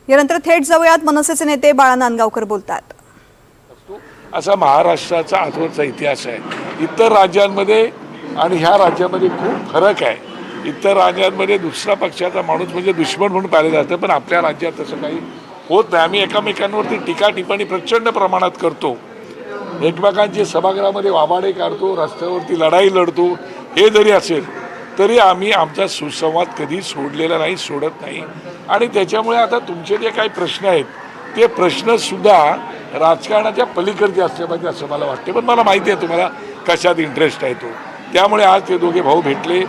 यानंतर थेट जाऊयात, मनसेचे नेते बाळा नांदगावकर बोलतात। असा महाराष्ट्राचा आजवरचा इतिहास आहे। इतर राज्यांमध्ये आणि ह्या राज्यामध्ये खूप फरक आहे। इतर राज्यांमध्ये दुसऱ्या पक्षाचा माणूस म्हणजे दुश्मन म्हणून पाहिलं जातं, पण आपल्या राज्यात तसं काही होत नाही। आम्ही एकमेकांवरती टीका टिप्पणी प्रचंड प्रमाणात करतो, एकमेकांचे सभागृहामध्ये वाबाडे काढतो, रस्त्यावरती लढाई लढतो। हे जरी असेल तरी आम्ही आमचा सुसंवाद कधी सोडलेला नाही, सोडत नाही। आणि त्याच्यामुळे आता तुमचे जे काही प्रश्न आहेत ते प्रश्नसुद्धा राजकारणाच्या पलीकडचे असले पाहिजे असं मला वाटते। पण मला माहिती आहे तुम्हाला कशात इंटरेस्ट आहे तो, त्यामुळे आज ते दोघे भाऊ भेटले।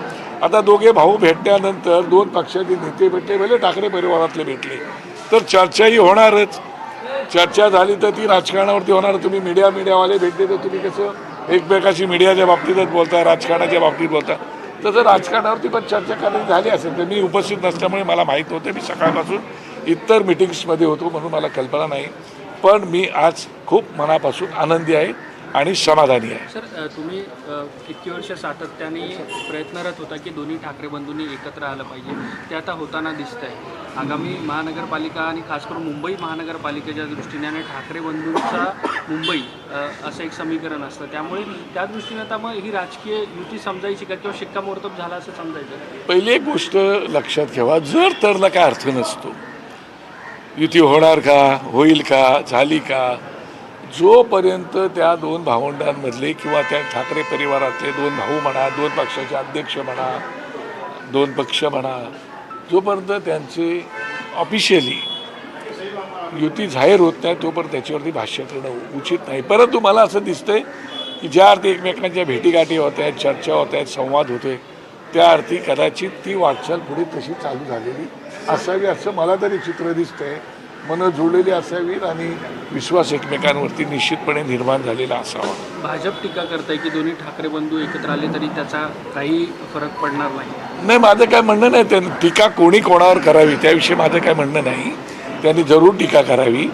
आता दोघे भाऊ भेटल्यानंतर दोन पक्षाचे नेते भेटले, भले ठाकरे परिवारातले भेटले, तर चर्चाही होणारच। चर्चा झाली तर ती राजकारणावरती होणार। तुम्ही मीडियावाले भेटले तर तुम्ही कसं एकमेकाशी मीडियाच्या बाबतीतच बोलता, राजकारणाच्या बाबतीत बोलता, तसं राजकारणावरती पण चर्चा करण्याची झाली असेल। तर मी उपस्थित नसल्यामुळे मला माहीत होतं, मी सकाळपासून इतर मिटिंग्समध्ये होतो म्हणून मला कल्पना नाही। पण मी आज खूप मनापासून आनंदी आहे आणि समाधानी आहे। सर, तुम्ही इतकी वर्ष सातत्याने प्रयत्नरत होता की दोन्ही ठाकरे बंधूंनी एकत्र आलं पाहिजे, ते आता होताना दिसतंय। आगामी महानगरपालिका आणि खास करून मुंबई महानगरपालिकेच्या दृष्टीने आणि ठाकरे बंधूंचा मुंबई असं एक समीकरण असतं, त्यामुळे त्या दृष्टीने आता मग ही राजकीय युती समजायची का किंवा शिक्कामोर्तब झाला असं समजायचं? पहिली एक गोष्ट लक्षात ठेवा, जर तरला काय अर्थ नसतो। युती होणार का, होईल का, झाली का, जोपर्यंत त्या दोन भावंडांमधले किंवा त्या ठाकरे परिवारातले दोन भाऊ म्हणा, दोन पक्षाचे अध्यक्ष म्हणा, दोन पक्ष म्हणा, जोपर्यंत त्यांचे ऑफिशियली युती जाहीर होत नाही तोपर्यंत त्याच्यावरती भाष्य करणं उचित नाही। परंतु मला असं दिसतंय की ज्या अर्थी एकमेकांच्या भेटीगाठी होत आहेत, चर्चा होत आहेत, संवाद होतोय, त्या अर्थी कदाचित ती वाटचाल पुढे तशी चालू झालेली असावी असं मला तरी चित्र दिसतंय। मनं जुळलेली असावीत आणि विश्वास एकमेकांवरती निश्चितपणे निर्माण झालेला असावा। भाजप टीका करताय की दोन्ही ठाकरे बंधू एकत्र आले तरी त्याचा काही फरक पडणार नाही। नाही, माझं काय म्हणणं नाही, त्यांनी टीका कोणी कोणावर करावी त्याविषयी माझं काय म्हणणं नाही। त्यांनी जरूर टीका करावी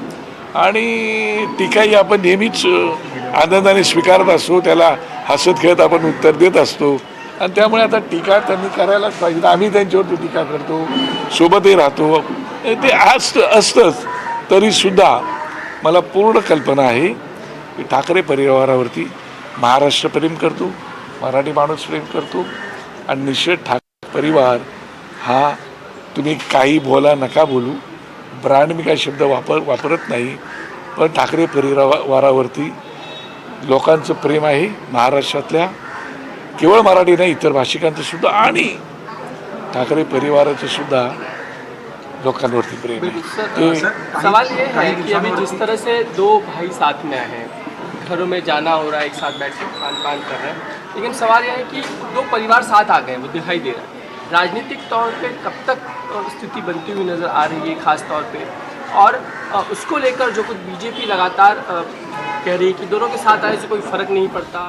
आणि टीकाही आपण नेहमीच आनंदाने स्वीकारत असतो, त्याला हसत खेळत आपण उत्तर देत असतो। आणि त्यामुळे आता टीका त्यांनी करायलाच पाहिजे। आम्ही त्यांच्यावरती टीका करतो, सोबतही राहतो, ते असतंच। तरीसुद्धा मला पूर्ण कल्पना आहे की ठाकरे परिवारावरती महाराष्ट्र प्रेम करतो, मराठी माणूस प्रेम करतो आणि निश्चित ठाकरे परिवार हा, तुम्ही काही बोला नका बोलू, ब्रँड मी काही शब्द वापरत नाही, पण ठाकरे परिवारावरती लोकांचं प्रेम आहे। महाराष्ट्रातल्या केवळ मराठी नाही, इतर भाषिकांचं सुद्धा आणि ठाकरे परिवाराचं सुद्धा लोकांवरती प्रेम है। सवाल ये है कि अभी जिस तरह से दो भाई साथ में हैं, घरों में जाना हो रहा है, एक साथ बैठ के खान पान कर रहे हैं, लेकिन सवाल यह है कि दो परिवार साथ आ गए, वो दिखाई दे रहा है। राजनीतिक तौर पे कब तक स्थिति बनती हुई नज़र आ रही है खास तौर पे, और उसको लेकर जो कुछ बीजेपी लगातार कह रही है कि दोनों के साथ आने से कोई फ़र्क नहीं पड़ता।